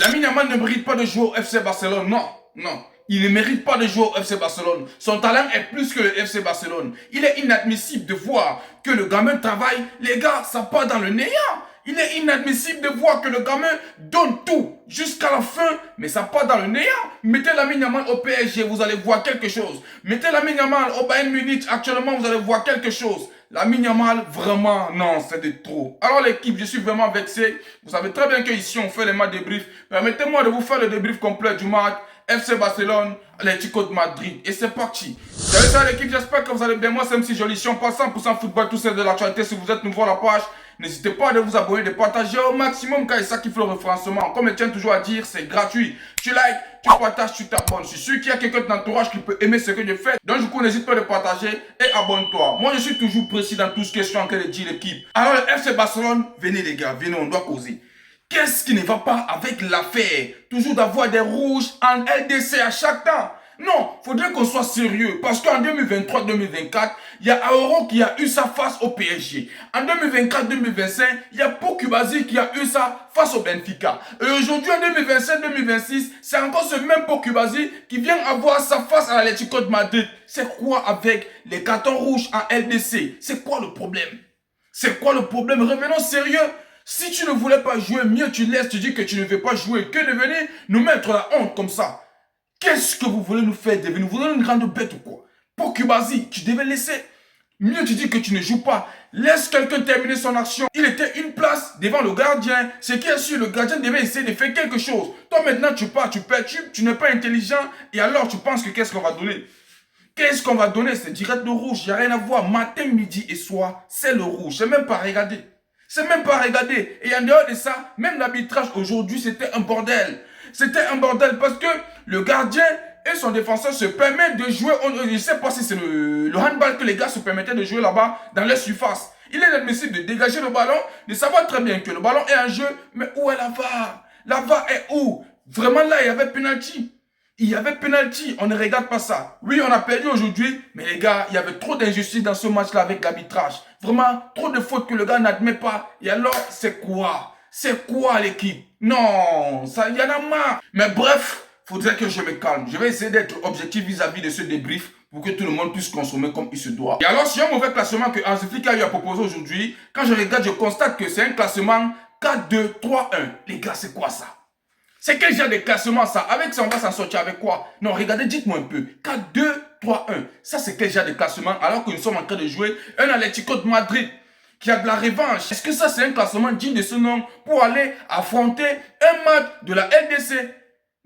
Lamine Yamal ne mérite pas de jouer au FC Barcelone. Non, non. Il ne mérite pas de jouer au FC Barcelone. Son talent est plus que le FC Barcelone. Il est inadmissible de voir que le gamin travaille. Les gars, ça part dans le néant. Il est inadmissible de voir que le gamin donne tout jusqu'à la fin, mais ça part dans le néant. Mettez Lamine Yamal au PSG, vous allez voir quelque chose. Mettez Lamine Yamal au Bayern Munich, actuellement, vous allez voir quelque chose. Lamine Yamal, vraiment, non, c'est de trop. Alors l'équipe, je suis vraiment vexé. Vous savez très bien qu'ici, on fait les matchs débriefs. Permettez-moi de vous faire le débrief complet du match FC Barcelone, Atlético de Madrid. Et c'est parti. Salut ça l'équipe, j'espère que vous allez bien. Moi, c'est MC Joli. Si on passe 100% football, tout c'est de l'actualité. Si vous êtes nouveau à la page, n'hésitez pas à vous abonner, de partager au maximum car c'est ça qui fait le référencement. Comme je tiens toujours à dire, c'est gratuit. Tu likes, tu partages, tu t'abonnes. Je suis sûr qu'il y a quelqu'un de l'entourage qui peut aimer ce que je fais. Donc du coup, n'hésite pas à partager et abonne-toi. Moi, je suis toujours précis dans tout ce que je suis en train de dire l'équipe. Alors le FC Barcelone, venez les gars, venez, on doit causer. Qu'est-ce qui ne va pas avec l'affaire? Toujours d'avoir des rouges en LDC à chaque temps. Non, faudrait qu'on soit sérieux. Parce qu'en 2023-2024, il y a Aoro qui a eu ça face au PSG. En 2024-2025, il y a Pokubazi qui a eu ça face au Benfica. Et aujourd'hui, en 2025-2026, c'est encore ce même Pokubazi qui vient avoir ça face à l'Atlético de Madrid. C'est quoi avec les cartons rouges en LDC? C'est quoi le problème? C'est quoi le problème? Revenons sérieux. Si tu ne voulais pas jouer, mieux tu laisses, tu dis que tu ne veux pas jouer. Que de venir nous mettre la honte comme ça? Qu'est-ce que vous voulez nous faire devenir? Vous voulez une grande bête ou quoi? Pour Kubazi, tu devais laisser. Mieux tu dis que tu ne joues pas. Laisse quelqu'un terminer son action. Il était une place devant le gardien. C'est qui est sûr, le gardien devait essayer de faire quelque chose. Toi maintenant tu pars, tu perturbes, tu n'es pas intelligent. Et alors tu penses que qu'est-ce qu'on va donner? Qu'est-ce qu'on va donner? C'est direct le rouge. Il n'y a rien à voir. Matin, midi et soir, c'est le rouge. C'est même pas regarder. C'est même pas regarder. Et en dehors de ça, même l'arbitrage aujourd'hui, c'était un bordel. C'était un bordel parce que le gardien et son défenseur se permettent de jouer. Je ne sais pas si c'est le handball que les gars se permettaient de jouer là-bas dans leur surface. Il est admissible de dégager le ballon, de savoir très bien que le ballon est en jeu. Mais où est la VAR? La VAR est où? Vraiment là, il y avait penalty. Il y avait penalty, on ne regarde pas ça. Oui, on a perdu aujourd'hui, mais les gars, il y avait trop d'injustice dans ce match-là avec l'arbitrage. Vraiment, trop de fautes que le gars n'admet pas. Et alors, c'est quoi? C'est quoi l'équipe? Non, ça, il y en a marre. Mais bref, faudrait que je me calme. Je vais essayer d'être objectif vis-à-vis de ce débrief pour que tout le monde puisse consommer comme il se doit. Et alors, si un mauvais classement que Hansi Flick a eu à proposer aujourd'hui, quand je regarde, je constate que c'est un classement 4-2-3-1. Les gars, c'est quoi ça? C'est quel genre de classement ça? Avec ça, on va s'en sortir avec quoi? Non, regardez, dites-moi un peu. 4-2-3-1. Ça, c'est quel genre de classement alors que nous sommes en train de jouer un Atlético de Madrid qui a de la revanche? Est-ce que ça, c'est un classement digne de ce nom pour aller affronter un match de la LDC?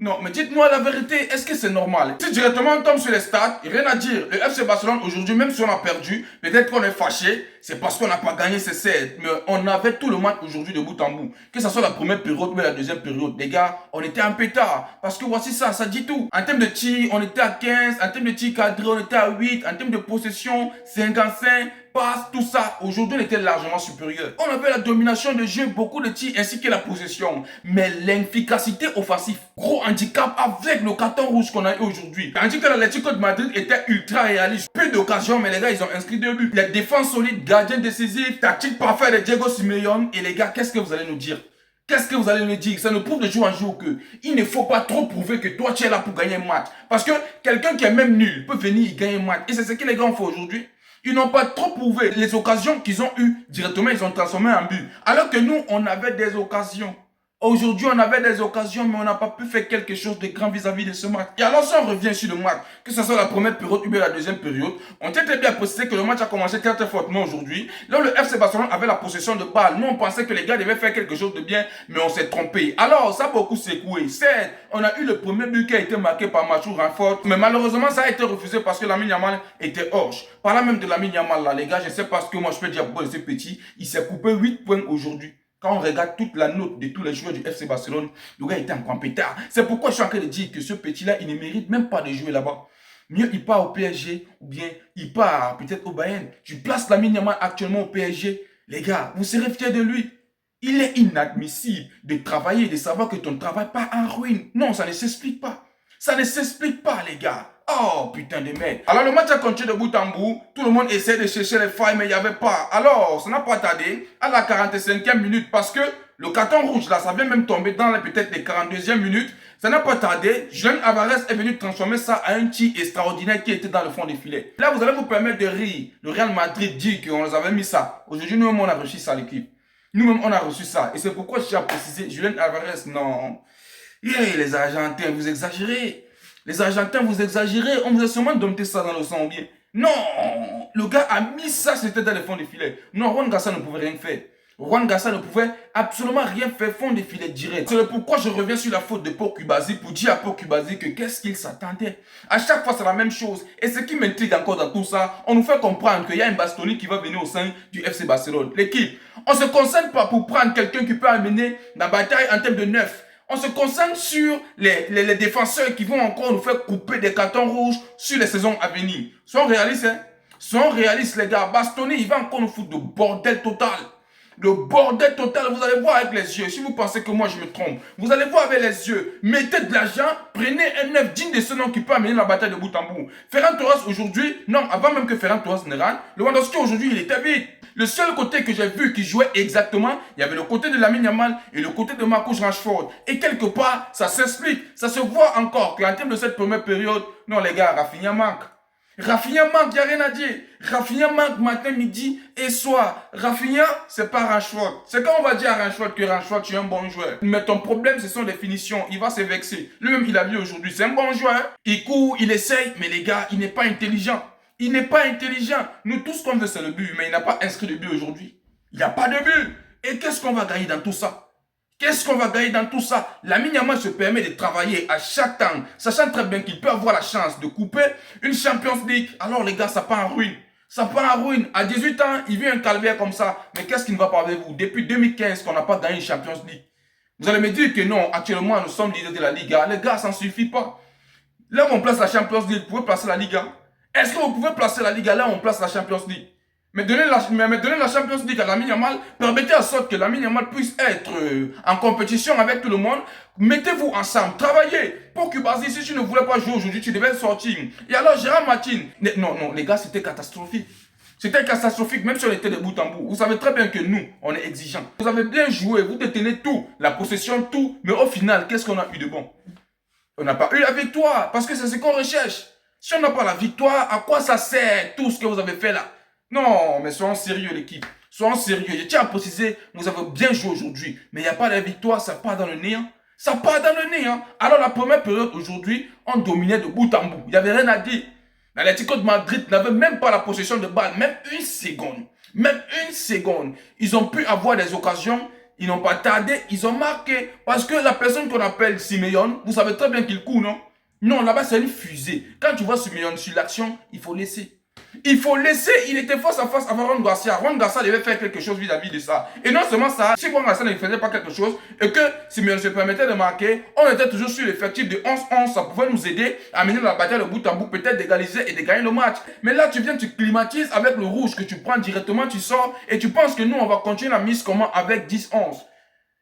Non, mais dites-moi la vérité, est-ce que c'est normal? Si directement on tombe sur les stats, rien à dire. Le FC Barcelone aujourd'hui, même si on a perdu, peut-être qu'on est fâché, c'est parce qu'on n'a pas gagné ces 7. Mais on avait tout le match aujourd'hui de bout en bout. Que ce soit la première période ou la deuxième période. Les gars, on était en pétard. Parce que voici ça, ça dit tout. En termes de tir, on était à 15. En termes de tir cadré, on était à 8. En termes de possession, 55. Passe, tout ça, aujourd'hui on était largement supérieur. On avait la domination de jeu, beaucoup de tirs ainsi que la possession. Mais l'efficacité offensive, gros handicap avec le carton rouge qu'on a eu aujourd'hui. Tandis que l'Atlético de Madrid était ultra réaliste. Peu d'occasions, mais les gars ils ont inscrit 2 buts. Les défenses solides, gardien décisif, tactique parfaite de Diego Simeone. Et les gars, qu'est-ce que vous allez nous dire? Qu'est-ce que vous allez me dire? Ça nous prouve de jour en jour que il ne faut pas trop prouver que toi tu es là pour gagner un match. Parce que quelqu'un qui est même nul peut venir gagner un match. Et c'est ce que les gars ont fait aujourd'hui. Ils n'ont pas trop prouvé. Les occasions qu'ils ont eues, directement, ils ont transformé en but. Alors que nous, on avait des occasions. Aujourd'hui, on avait des occasions, mais on n'a pas pu faire quelque chose de grand vis-à-vis de ce match. Et alors, si on revient sur le match, que ce soit la première période ou bien la deuxième période, on était très bien précisé que le match a commencé très très fortement aujourd'hui. Là, le FC Barcelone avait la possession de balle. Nous, on pensait que les gars devaient faire quelque chose de bien, mais on s'est trompé. Alors, ça a beaucoup secoué. Certes, on a eu le premier but qui a été marqué par Mathieu Raffort, mais malheureusement, ça a été refusé parce que Lamine Yamal était hors. Parlant même de Lamine Yamal, là, les gars, je ne sais pas ce que moi je peux dire pour ce petit. Il s'est coupé 8 points aujourd'hui. Quand on regarde toute la note de tous les joueurs du FC Barcelone, le gars était encore pétard. C'est pourquoi je suis en train de dire que ce petit-là, il ne mérite même pas de jouer là-bas. Mieux il part au PSG ou bien il part peut-être au Bayern. Tu places Lamine Yamal actuellement au PSG. Les gars, vous serez fiers de lui. Il est inadmissible de travailler et de savoir que ton travail part en ruine. Non, ça ne s'explique pas. Ça ne s'explique pas, les gars. Oh, putain de merde. Alors, le match a continué de bout en bout. Tout le monde essaie de chercher les failles, mais il n'y avait pas. Alors, ça n'a pas tardé à la 45e minute parce que le carton rouge, là, ça vient même tomber dans peut-être les 42e minutes. Ça n'a pas tardé. Julian Alvarez est venu transformer ça en un tir extraordinaire qui était dans le fond des filets. Là, vous allez vous permettre de rire. Le Real Madrid dit qu'on nous avait mis ça. Aujourd'hui, nous-mêmes, on a reçu ça, l'équipe. Nous-mêmes, on a reçu ça. Et c'est pourquoi je tiens à préciser, Julian Alvarez, non. Yeah, les Argentins, vous exagérez. Les Argentins, vous exagérez. On vous a sûrement dompté ça dans le sang bien. Non, le gars a mis ça, c'était dans le fond des filets. Non, Juan Garcia ne pouvait rien faire. Juan Garcia ne pouvait absolument rien faire fond des filets direct. C'est pourquoi je reviens sur la faute de Pau Cubazi pour dire à Pau Cubazi que qu'est-ce qu'il s'attendait. À chaque fois, c'est la même chose. Et ce qui m'intrigue encore dans tout ça, on nous fait comprendre qu'il y a un Bastoni qui va venir au sein du FC Barcelone. L'équipe, on ne se concentre pas pour prendre quelqu'un qui peut amener la bataille en termes de neuf. On se concentre sur les défenseurs qui vont encore nous faire couper des cartons rouges sur les saisons à venir. Soyons réalistes, hein. Soyons réalistes, les gars. Bastoni, il va encore nous foutre de bordel total. Le bordel total, vous allez voir avec les yeux. Si vous pensez que moi je me trompe, vous allez voir avec les yeux. Mettez de l'argent, prenez un œuf digne de ce nom qui peut amener la bataille de bout en bout. Ferran Torres aujourd'hui, non, avant même que Ferran Torres ne rentre, Lewandowski aujourd'hui il était vide. Le seul côté que j'ai vu qui jouait exactement, il y avait le côté de Lamine Yamal et le côté de Marcus Rashford. Et quelque part, ça s'explique, ça se voit encore qu'en termes de cette première période, non les gars, Rafinha manque. Rafinha manque, il n'y a rien à dire. Rafinha manque matin, midi et soir. Rafinha, c'est pas Rashford. C'est quand on va dire à Rashford que Rashford, tu es un bon joueur. Mais ton problème, ce sont les finitions. Il va se vexer. Lui-même, il a vu aujourd'hui, c'est un bon joueur. Il court, il essaye, mais les gars, il n'est pas intelligent. Il n'est pas intelligent. Nous, tout ce qu'on veut, c'est le but. Mais il n'a pas inscrit de but aujourd'hui. Il n'y a pas de but. Et qu'est-ce qu'on va gagner dans tout ça? Qu'est-ce qu'on va gagner dans tout ça? Lamine Yamal se permet de travailler à chaque temps, sachant très bien qu'il peut avoir la chance de couper une Champions League. Alors les gars, ça part en ruine. Ça part en ruine. À 18 ans, il vit un calvaire comme ça. Mais qu'est-ce qui ne va pas avec vous? Depuis 2015 qu'on n'a pas gagné une Champions League. Vous allez me dire que non, actuellement, nous sommes leaders de la Liga. Les gars, ça ne suffit pas. Là où on place la Champions League, vous pouvez placer la Liga. Est-ce que vous pouvez placer la Liga là où on place la Champions League? Mais donner la Champions League à Lamine Yamal, permettez à sorte que Lamine Yamal puisse être en compétition avec tout le monde. Mettez-vous ensemble, travaillez. Pour Cubazi, si tu ne voulais pas jouer aujourd'hui, tu devais sortir. Et alors, Gérard Martin, non, les gars, c'était catastrophique. C'était catastrophique, même si on était de bout en bout. Vous savez très bien que nous, on est exigeants. Vous avez bien joué, vous détenez tout, la possession, tout. Mais au final, qu'est-ce qu'on a eu de bon? On n'a pas eu la victoire, parce que c'est ce qu'on recherche. Si on n'a pas la victoire, à quoi ça sert tout ce que vous avez fait là? Non, mais soyons sérieux l'équipe. Soyons sérieux. Je tiens à préciser, vous avez bien joué aujourd'hui. Mais il n'y a pas de victoire, ça part dans le néant. Ça part dans le néant. Alors la première période aujourd'hui, on dominait de bout en bout. Il n'y avait rien à dire. L'Atlético de Madrid n'avait même pas la possession de balle. Même une seconde. Même une seconde. Ils ont pu avoir des occasions. Ils n'ont pas tardé. Ils ont marqué. Parce que la personne qu'on appelle Simeone, vous savez très bien qu'il court, non? Non, là-bas c'est une fusée. Quand tu vois Simeone sur l'action, il faut laisser. Il faut laisser, il était face à face avec Juan Garcia. Juan Garcia devait faire quelque chose vis-à-vis de ça. Et non seulement ça, si Juan Garcia ne faisait pas quelque chose et que Simeone se permettait de marquer, on était toujours sur l'effectif de 11-11. Ça pouvait nous aider à mener la bataille de bout en bout, peut-être d'égaliser et de gagner le match. Mais là, tu viens, tu climatises avec le rouge que tu prends directement, tu sors et tu penses que nous, on va continuer la mise comment avec 10-11.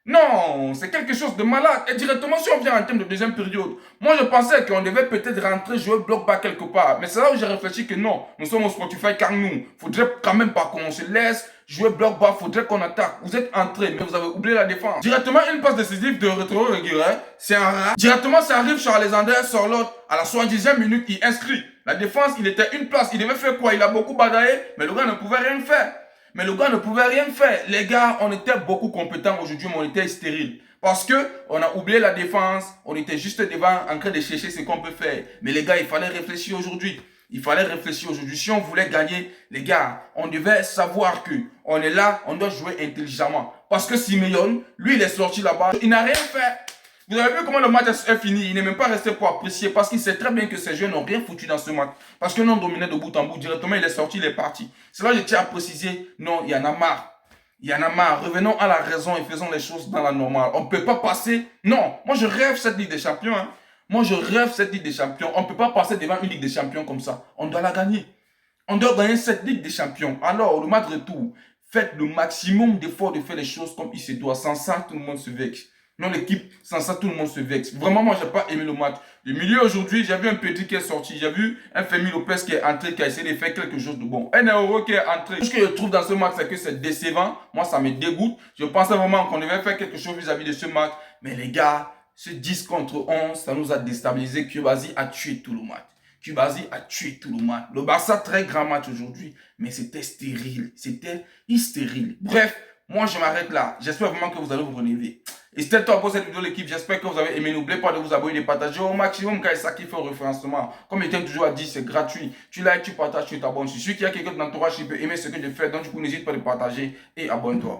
Non, c'est quelque chose de malade. Et directement, si on vient en termes de deuxième période, moi je pensais qu'on devait peut-être rentrer jouer bloc bas quelque part. Mais c'est là où j'ai réfléchi que non, nous sommes au Spotify car nous, faudrait quand même pas qu'on se laisse jouer bloc bas, faudrait qu'on attaque. Vous êtes entré, mais vous avez oublié la défense. Directement, une passe décisive de Retro Reguillet, c'est un rat. Directement, ça arrive sur Alexander Sorloth à la 70e minute, il inscrit. La défense, il était une place, il devait faire quoi? Il a beaucoup badaillé, mais le gars ne pouvait rien faire. Mais le gars ne pouvait rien faire. Les gars, on était beaucoup compétents aujourd'hui, mais on était stérile. Parce que on a oublié la défense, on était juste devant en train de chercher ce qu'on peut faire. Mais les gars, il fallait réfléchir aujourd'hui. Il fallait réfléchir aujourd'hui. Si on voulait gagner, les gars, on devait savoir que on est là, on doit jouer intelligemment. Parce que Simeone, lui, il est sorti là-bas, il n'a rien fait. Vous avez vu comment le match est fini? Il n'est même pas resté pour apprécier parce qu'il sait très bien que ces jeunes n'ont rien foutu dans ce match. Parce que non dominé de bout en bout. Directement, il est sorti, il est parti. C'est là que je tiens à préciser, non, il y en a marre. Il y en a marre. Revenons à la raison et faisons les choses dans la normale. On ne peut pas passer. Non, moi je rêve cette Ligue des Champions. Hein. Moi je rêve cette Ligue des Champions. On ne peut pas passer devant une Ligue des Champions comme ça. On doit la gagner. On doit gagner cette Ligue des Champions. Alors, le match retour, faites le maximum d'efforts de faire les choses comme il se doit. Sans ça, tout le monde se vexe. Non, l'équipe, sans ça, tout le monde se vexe. Vraiment, moi, j'ai pas aimé le match. Le milieu aujourd'hui, j'ai vu un Pedri qui est sorti. J'ai vu un Fermin Lopez qui est entré, qui a essayé de faire quelque chose de bon. Un Euro qui est entré. Ce que je trouve dans ce match, c'est que c'est décevant. Moi, ça me dégoûte. Je pensais vraiment qu'on devait faire quelque chose vis-à-vis de ce match. Mais les gars, ce 10 contre 11, ça nous a déstabilisé. Kubasi a tué tout le match. Kubasi a tué tout le match. Le Barça, très grand match aujourd'hui. Mais c'était stérile. C'était stérile. Bref, moi, je m'arrête là. J'espère vraiment que vous allez vous relever. Et c'était tout pour cette vidéo, l'équipe. J'espère que vous avez aimé. N'oubliez pas de vous abonner et de partager au maximum car c'est ça qui fait au référencement. Comme je t'ai toujours à dire, c'est gratuit. Tu likes, tu partages, tu t'abonnes. Si celui qui a quelqu'un de l'entourage qui peut aimer ce que je fais, donc du coup, n'hésite pas à le partager et abonne-toi.